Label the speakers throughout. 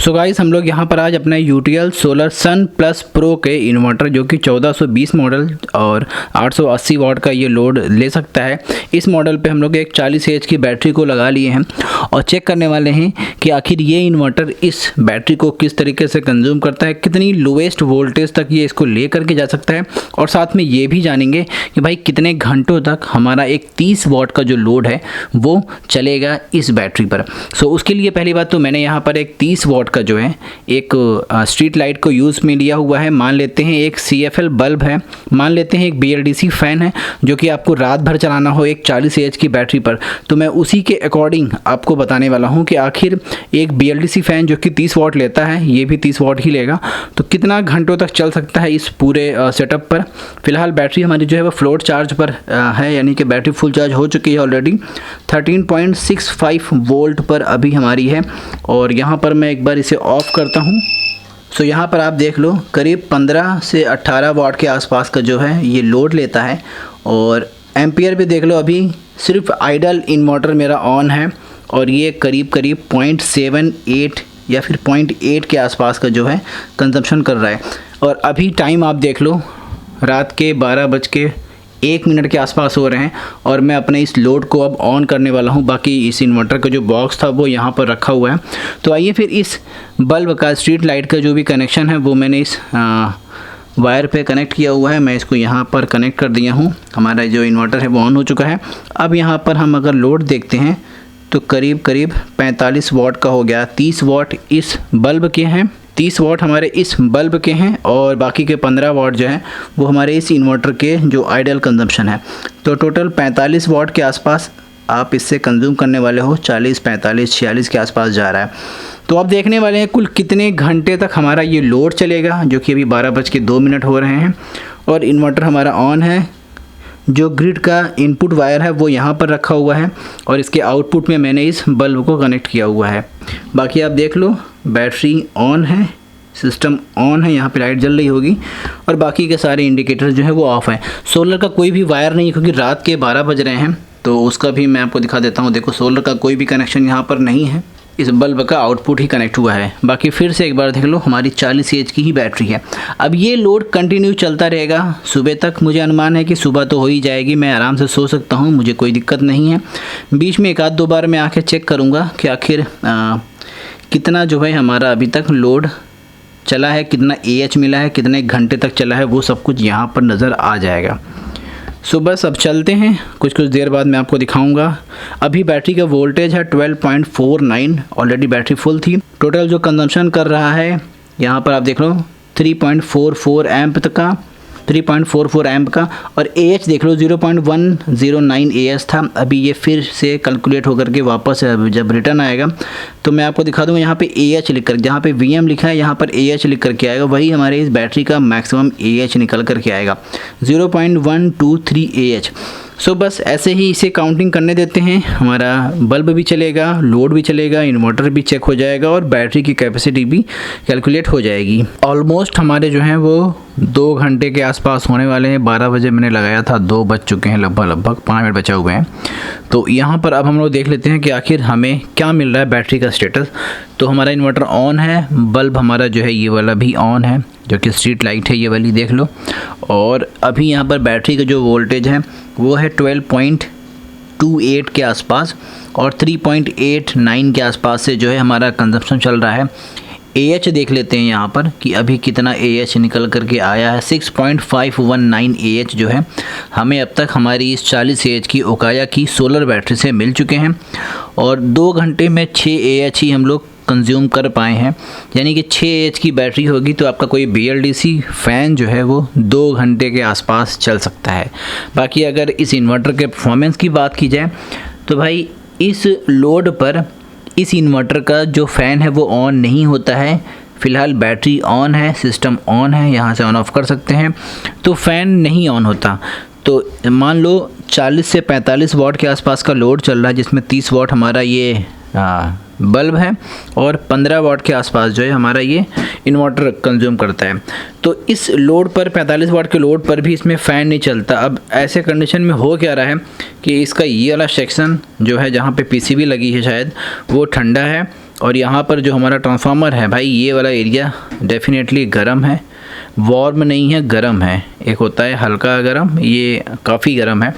Speaker 1: So guys हम लोग यहाँ पर आज अपने यूटीएल सोलर सन प्लस प्रो के इन्वर्टर जो कि 1420 मॉडल और 880 वाट का ये लोड ले सकता है, इस मॉडल पे हम लोग एक 40 एच की बैटरी को लगा लिए हैं और चेक करने वाले हैं कि आखिर ये इन्वर्टर इस बैटरी को किस तरीके से कंज्यूम करता है, कितनी लोएस्ट वोल्टेज तक ये इसको ले करके जा सकता है और साथ में ये भी जानेंगे कि भाई कितने घंटों तक हमारा एक 30 वाट का जो लोड है वो चलेगा इस बैटरी पर। सो उसके लिए पहली बात तो मैंने यहाँ पर एक 30 वाट का जो है एक स्ट्रीट लाइट को यूज़ में लिया हुआ है। मान लेते हैं एक CFL बल्ब है, मान लेते हैं एक BLDC फ़ैन है जो कि आपको रात भर चलाना हो एक 40 एच की बैटरी पर, तो मैं उसी के अकॉर्डिंग आपको बताने वाला हूं कि आखिर एक BLDC फ़ैन जो कि 30 वाट लेता है ये भी 30 वाट ही लेगा, तो कितना घंटों तक चल सकता है इस पूरे सेटअप पर। फिलहाल बैटरी हमारी जो है वो फ्लोट चार्ज पर है, यानी कि बैटरी फुल चार्ज हो चुकी है ऑलरेडी। 13.65 वोल्ट पर अभी हमारी है और यहाँ पर मैं एक बार इसे ऑफ करता हूँ। सो यहाँ पर आप देख लो करीब 15 से 18 वाट के आसपास का जो है ये लोड लेता है और एम्पियर भी देख लो, अभी सिर्फ आइडल इन्वर्टर मेरा ऑन है और ये करीब 0.78 या फिर 0.8 के आसपास का जो है कंजम्पशन कर रहा है। और अभी टाइम आप देख लो रात के 12:01 के आसपास हो रहे हैं और मैं अपने इस लोड को अब ऑन करने वाला हूं। बाकी इस इन्वर्टर का जो बॉक्स था वो यहां पर रखा हुआ है। तो आइए फिर इस बल्ब का, स्ट्रीट लाइट का जो भी कनेक्शन है वो मैंने इस वायर पे कनेक्ट किया हुआ है, मैं इसको यहाँ पर कनेक्ट कर दिया हूँ। हमारा जो इन्वर्टर है वो ऑन हो चुका है। अब यहाँ पर हम अगर लोड देखते हैं तो करीब 45 वाट का हो गया। 30 वाट इस बल्ब के हैं, 30 वाट हमारे इस बल्ब के हैं और बाकी के 15 वाट जो है वो हमारे इस इन्वर्टर के जो आइडल कंजम्पशन है। तो टोटल 45 वाट के आसपास आप इससे कंज्यूम करने वाले हो। 40, 45, 46 के आसपास जा रहा है। तो आप देखने वाले हैं कुल कितने घंटे तक हमारा ये लोड चलेगा, जो कि अभी 12:02 हो रहे हैं और इन्वर्टर हमारा ऑन है। जो ग्रिड का इनपुट वायर है वो यहाँ पर रखा हुआ है और इसके आउटपुट में मैंने इस बल्ब को कनेक्ट किया हुआ है। बाकी आप देख लो बैटरी ऑन है, सिस्टम ऑन है, यहाँ पे लाइट जल रही होगी और बाकी के सारे इंडिकेटर जो है वो ऑफ है। सोलर का कोई भी वायर नहीं, क्योंकि रात के 12 बज रहे हैं, तो उसका भी मैं आपको दिखा देता हूँ। देखो सोलर का कोई भी कनेक्शन यहाँ पर नहीं है, इस बल्ब का आउटपुट ही कनेक्ट हुआ है। बाकी फिर से एक बार देख लो हमारी 40 एच की ही बैटरी है। अब ये लोड कंटिन्यू चलता रहेगा सुबह तक। मुझे अनुमान है कि सुबह तो हो ही जाएगी, मैं आराम से सो सकता हूँ, मुझे कोई दिक्कत नहीं है। बीच में 1-2 बार मैं आके चेक करूँगा कि आखिर कितना जो है हमारा अभी तक लोड चला है, कितना AH मिला है, कितने घंटे तक चला है, वो सब कुछ यहाँ पर नज़र आ जाएगा। सो बस अब चलते हैं, कुछ देर बाद मैं आपको दिखाऊंगा। अभी बैटरी का वोल्टेज है 12.49, ऑलरेडी बैटरी फुल थी। टोटल जो कंजम्पशन कर रहा है यहाँ पर आप देख लो 3.44 एम्प तक का, 3.44 एम्प का, और AH देख लो 0.109 AH था। अभी ये फिर से कैलकुलेट होकर के वापस जब रिटर्न आएगा तो मैं आपको दिखा दूँगा। यहाँ पे AH लिख कर, जहाँ पे VM लिखा है यहाँ पर AH लिख करके आएगा, वही हमारे इस बैटरी का मैक्सिमम AH निकल करके आएगा 0.123 AH। सो बस ऐसे ही इसे काउंटिंग करने देते हैं। हमारा बल्ब भी चलेगा, लोड भी चलेगा, इन्वर्टर भी चेक हो जाएगा और बैटरी की कैपेसिटी भी कैलकुलेट हो जाएगी। ऑलमोस्ट हमारे जो हैं वो 2 घंटे के आसपास होने वाले हैं। 12 बजे मैंने लगाया था, 2 बज चुके हैं, लगभग 5 मिनट बचे हुए हैं। तो यहाँ पर अब हम लोग देख लेते हैं कि आखिर हमें क्या मिल रहा है बैटरी का स्टेटस। तो हमारा इन्वर्टर ऑन है, बल्ब हमारा जो है ये वाला भी ऑन है, जो कि स्ट्रीट लाइट है ये वाली, देख लो। और अभी यहाँ पर बैटरी का जो वोल्टेज है वो है 12.28 के आसपास और 3.89 के आसपास से जो है हमारा कंजप्शन चल रहा है। AH देख लेते हैं यहाँ पर कि अभी कितना AH निकल करके आया है। 6.519 AH जो है हमें अब तक हमारी इस 40 AH की ओकाया की सोलर बैटरी से मिल चुके हैं और 2 घंटे में 6 AH ही हम लोग कंज्यूम कर पाए हैं। यानी कि 6 AH की बैटरी होगी तो आपका कोई BLDC फ़ैन जो है वो 2 घंटे के आसपास चल सकता है। बाकी अगर इस इन्वर्टर के परफॉर्मेंस की बात की जाए तो भाई इस लोड पर इस इन्वर्टर का जो फ़ैन है वो ऑन नहीं होता है। फ़िलहाल बैटरी ऑन है, सिस्टम ऑन है, यहाँ से ऑन ऑफ कर सकते हैं, तो फ़ैन नहीं ऑन होता। तो मान लो 40 से 45 वाट के आसपास का लोड चल रहा है, जिसमें 30 वाट हमारा ये बल्ब है और 15 वाट के आसपास जो है हमारा ये इन्वर्टर कंज्यूम करता है। तो इस लोड पर 45 वाट के लोड पर भी इसमें फ़ैन नहीं चलता। अब ऐसे कंडीशन में हो क्या रहा है कि इसका ये वाला सेक्शन जो है जहाँ पे PCB लगी है शायद वो ठंडा है और यहाँ पर जो हमारा ट्रांसफार्मर है भाई, ये वाला एरिया डेफिनेटली गर्म है, वार्म नहीं है, गर्म है। एक होता है हल्का गर्म, ये काफ़ी गर्म है।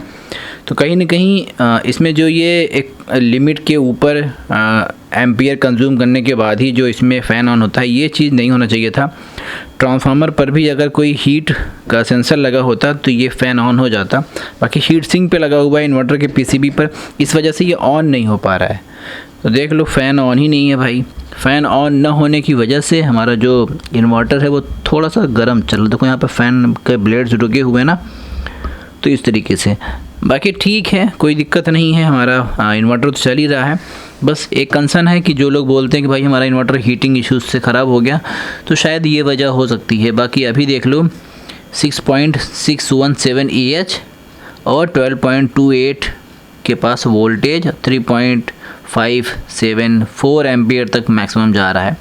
Speaker 1: तो कहीं ना कहीं इसमें जो ये एक लिमिट के ऊपर एम्पियर कंज्यूम करने के बाद ही जो इसमें फ़ैन ऑन होता है, ये चीज़ नहीं होना चाहिए था। ट्रांसफार्मर पर भी अगर कोई हीट का सेंसर लगा होता तो ये फ़ैन ऑन हो जाता। बाकी हीट सिंक पे लगा हुआ है इन्वर्टर के पीसीबी पर, इस वजह से ये ऑन नहीं हो पा रहा है। तो देख लो फ़ैन ऑन ही नहीं है भाई। फ़ैन ऑन न होने की वजह से हमारा जो इन्वर्टर है वो थोड़ा सा गर्म चल रहा। देखो यहाँ पर फ़ैन के ब्लेड्स रुके हुए हैं ना, तो इस तरीके से। बाकी ठीक है, कोई दिक्कत नहीं है, हमारा इन्वर्टर तो चल ही रहा है। बस एक कंसर्न है कि जो लोग बोलते हैं कि भाई हमारा इन्वर्टर हीटिंग इश्यूज से ख़राब हो गया, तो शायद ये वजह हो सकती है। बाकी अभी देख लो 6.617 AH और 12.28 के पास वोल्टेज, 3.574 एम्पियर तक मैक्सिमम जा रहा है।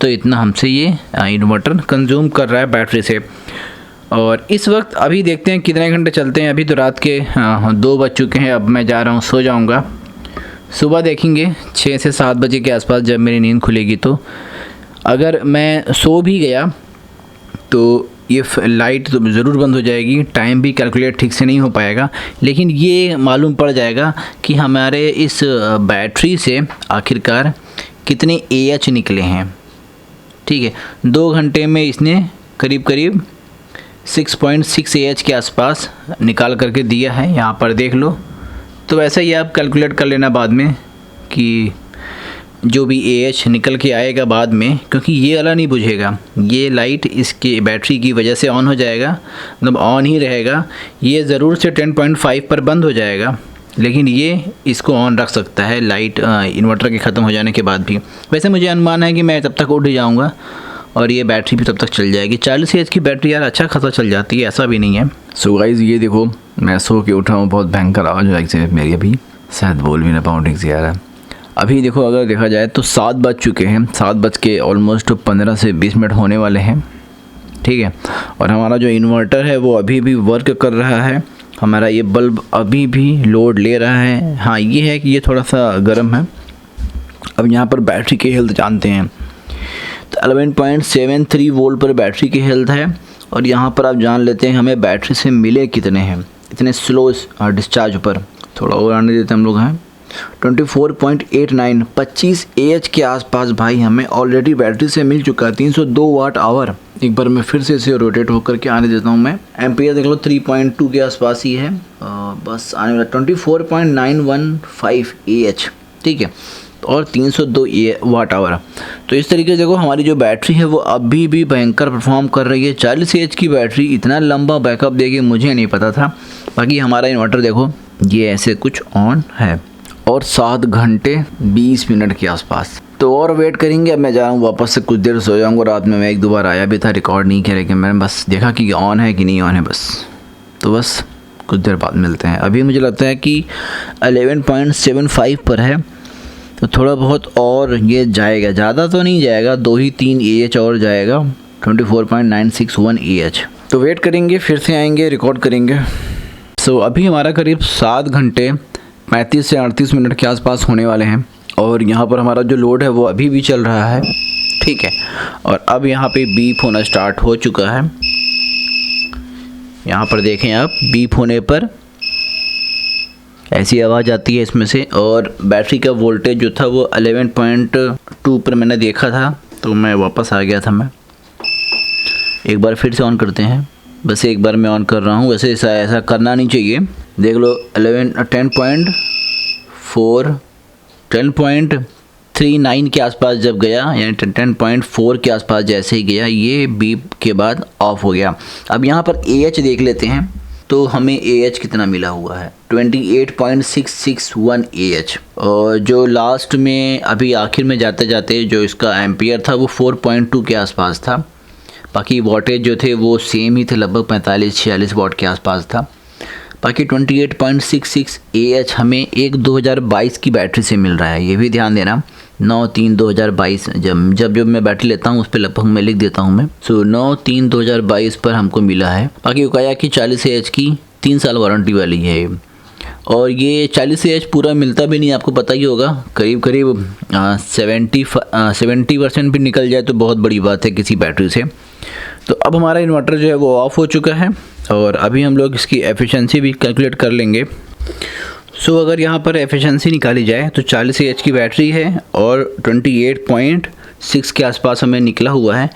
Speaker 1: तो इतना हमसे ये इन्वर्टर कंज्यूम कर रहा है बैटरी से। और इस वक्त अभी देखते हैं कितने घंटे चलते हैं। अभी तो रात के 2 बज चुके हैं। अब मैं जा रहा हूँ, सो जाऊँगा। सुबह देखेंगे 6 से 7 बजे के आसपास जब मेरी नींद खुलेगी। तो अगर मैं सो भी गया तो ये लाइट तो ज़रूर बंद हो जाएगी, टाइम भी कैलकुलेट ठीक से नहीं हो पाएगा, लेकिन ये मालूम पड़ जाएगा कि हमारे इस बैटरी से आखिरकार कितने AH निकले हैं। ठीक है, 2 घंटे में इसने करीब करीब 6.6 AH के आसपास निकाल करके दिया है। यहाँ पर देख लो। तो वैसे ही आप कैलकुलेट कर लेना बाद में कि जो भी AH निकल के आएगा बाद में, क्योंकि ये वाला नहीं बुझेगा, ये लाइट इसके बैटरी की वजह से ऑन हो जाएगा, मतलब ऑन ही रहेगा। ये ज़रूर से 10.5 पर बंद हो जाएगा, लेकिन ये इसको ऑन रख सकता है लाइट इन्वर्टर के ख़त्म हो जाने के बाद भी। वैसे मुझे अनुमान है कि मैं तब तक उठ ही जाऊँगा और ये बैटरी भी तब तक चल जाएगी। 40 AH की बैटरी यार अच्छा खासा चल जाती है, ऐसा भी नहीं है।
Speaker 2: सो गाइज़ ये देखो, मैं सो के उठा हूँ, बहुत भयंकर आवाज़ हो जाएगी मेरी, अभी शायद बोल भी ना पाऊँ ठीक से यार। अभी देखो अगर देखा जाए तो 7 बज चुके हैं, 7 बज के ऑलमोस्ट 15 से 20 मिनट होने वाले हैं। ठीक है, और हमारा जो इन्वर्टर है वो अभी भी वर्क कर रहा है। हमारा ये बल्ब अभी भी लोड ले रहा है। हाँ ये है कि ये थोड़ा सा गर्म है। अब यहाँ पर बैटरी की हेल्थ जानते हैं, तो 11.73 वोल्ट पर बैटरी की हेल्थ है। और यहाँ पर आप जान लेते हैं हमें बैटरी से मिले कितने हैं, इतने स्लो डिस्चार्ज पर। थोड़ा और आने देते हम लोग हैं, 24.89 25 AH के आसपास भाई हमें ऑलरेडी बैटरी से मिल चुका है। 302 वाट आवर। एक बार मैं फिर से इसे रोटेट होकर के आने देता हूँ मैं। एम्पियर देख लो 3.2 के आसपास ही है, बस आने वाला 24.915 AH। ठीक है, और 302 वाट आवर। तो इस तरीके से देखो हमारी जो बैटरी है वो अभी भी भयंकर परफॉर्म कर रही है। 40 AH की बैटरी इतना लंबा बैकअप देगी मुझे नहीं पता था। बाकी हमारा इन्वर्टर देखो ये ऐसे कुछ ऑन है, और 7 घंटे 20 मिनट के आसपास। तो और वेट करेंगे। अब मैं जा रहा हूँ वापस से, कुछ देर सो जाऊँगा। रात में मैं 1-2 बार आया भी था, रिकॉर्ड नहीं किया, लेकिन मैंने बस देखा कि ऑन है कि नहीं ऑन है बस। तो बस कुछ देर बाद मिलते हैं। अभी मुझे लगता है कि 11.75 पर है, तो थोड़ा बहुत और ये जाएगा, ज़्यादा तो नहीं जाएगा, 2-3 AH और जाएगा, 24.961 AH। तो वेट करेंगे, फिर से आएंगे, रिकॉर्ड करेंगे। सो अभी हमारा करीब 7 घंटे 35 से 38 मिनट के आसपास होने वाले हैं। और यहाँ पर हमारा जो लोड है वो अभी भी चल रहा है। ठीक है, और अब यहाँ पे बीप होना स्टार्ट हो चुका है। यहाँ पर देखें आप, बीप होने पर ऐसी आवाज़ आती है इसमें से। और बैटरी का वोल्टेज जो था वो 11.2 पर मैंने देखा था, तो मैं वापस आ गया था। मैं एक बार फिर से ऑन करते हैं, बस एक बार मैं ऑन कर रहा हूँ। वैसे ऐसा करना नहीं चाहिए। देख लो 10.39 के आसपास जब गया, यानी 10.4 के आसपास जैसे ही गया, ये बीप के बाद ऑफ हो गया। अब यहाँ पर AH देख लेते हैं, तो हमें AH कितना मिला हुआ है, 28.661 AH। और जो लास्ट में अभी आखिर में जाते जाते जो इसका एम्पियर था वो 4.2 के आसपास था। बाकी वॉटेज जो थे वो सेम ही थे, लगभग 45-46 वाट के आसपास था। बाकी 28.66 AH हमें एक 2022 की बैटरी से मिल रहा है, ये भी ध्यान देना। 9/3/2022 जब मैं बैटरी लेता हूँ उस पर लगभग मैं लिख देता हूँ मैं। सो 9/3/2022 पर हमको मिला है। बाकी वो कहा कि 40 AH की 3 साल वारंटी वाली है। और ये 40 एच पूरा मिलता भी नहीं, आपको पता ही होगा, करीब करीब 70% भी निकल जाए तो बहुत बड़ी बात है किसी बैटरी से। तो अब हमारा इन्वर्टर जो है वो ऑफ़ हो चुका है और अभी हम लोग इसकी एफिशिएंसी भी कैलकुलेट कर लेंगे। सो अगर यहाँ पर एफिशिएंसी निकाली जाए तो 40 एच की बैटरी है और 28.6 के आसपास हमें निकला हुआ है,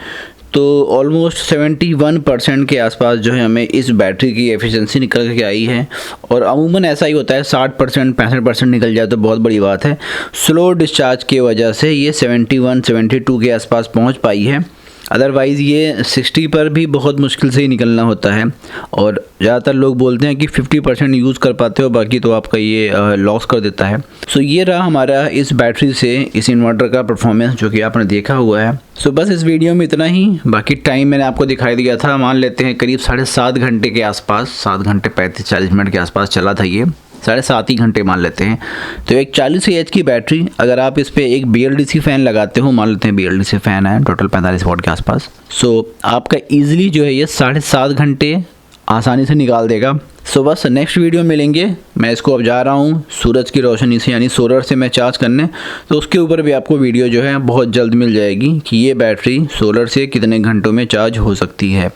Speaker 2: तो ऑलमोस्ट 71% के आसपास जो है हमें इस बैटरी की एफिशिएंसी निकल के आई है। और अमूमन ऐसा ही होता है, 60% 65% निकल जाए तो बहुत बड़ी बात है। स्लो डिस्चार्ज की वजह से ये 71-72 के आसपास पहुंच पाई है, अदरवाइज़ ये 60 पर भी बहुत मुश्किल से ही निकलना होता है। और ज़्यादातर लोग बोलते हैं कि 50% यूज़ कर पाते हो, बाकी तो आपका ये लॉस कर देता है। सो ये रहा हमारा इस बैटरी से इस इन्वर्टर का परफॉर्मेंस जो कि आपने देखा हुआ है। सो बस इस वीडियो में इतना ही। बाकी टाइम मैंने आपको दिखाई दिया था, मान लेते हैं करीब 7.5 घंटे के आसपास, 7 घंटे 35-40 मिनट के आसपास चला था ये, 7.5 ही घंटे मान लेते हैं। तो एक 40 एच की बैटरी, अगर आप इस पर एक BLDC फ़ैन लगाते हो, मान लेते हैं BLDC फ़ैन है टोटल 45 वाट के आसपास, सो आपका ईजिली जो है ये 7.5 घंटे आसानी से निकाल देगा। सो बस नेक्स्ट वीडियो मिलेंगे। मैं इसको अब जा रहा हूँ सूरज की रोशनी से, यानी सोलर से मैं चार्ज करने, तो उसके ऊपर भी आपको वीडियो जो है बहुत जल्द मिल जाएगी कि ये बैटरी सोलर से कितने घंटों में चार्ज हो सकती है।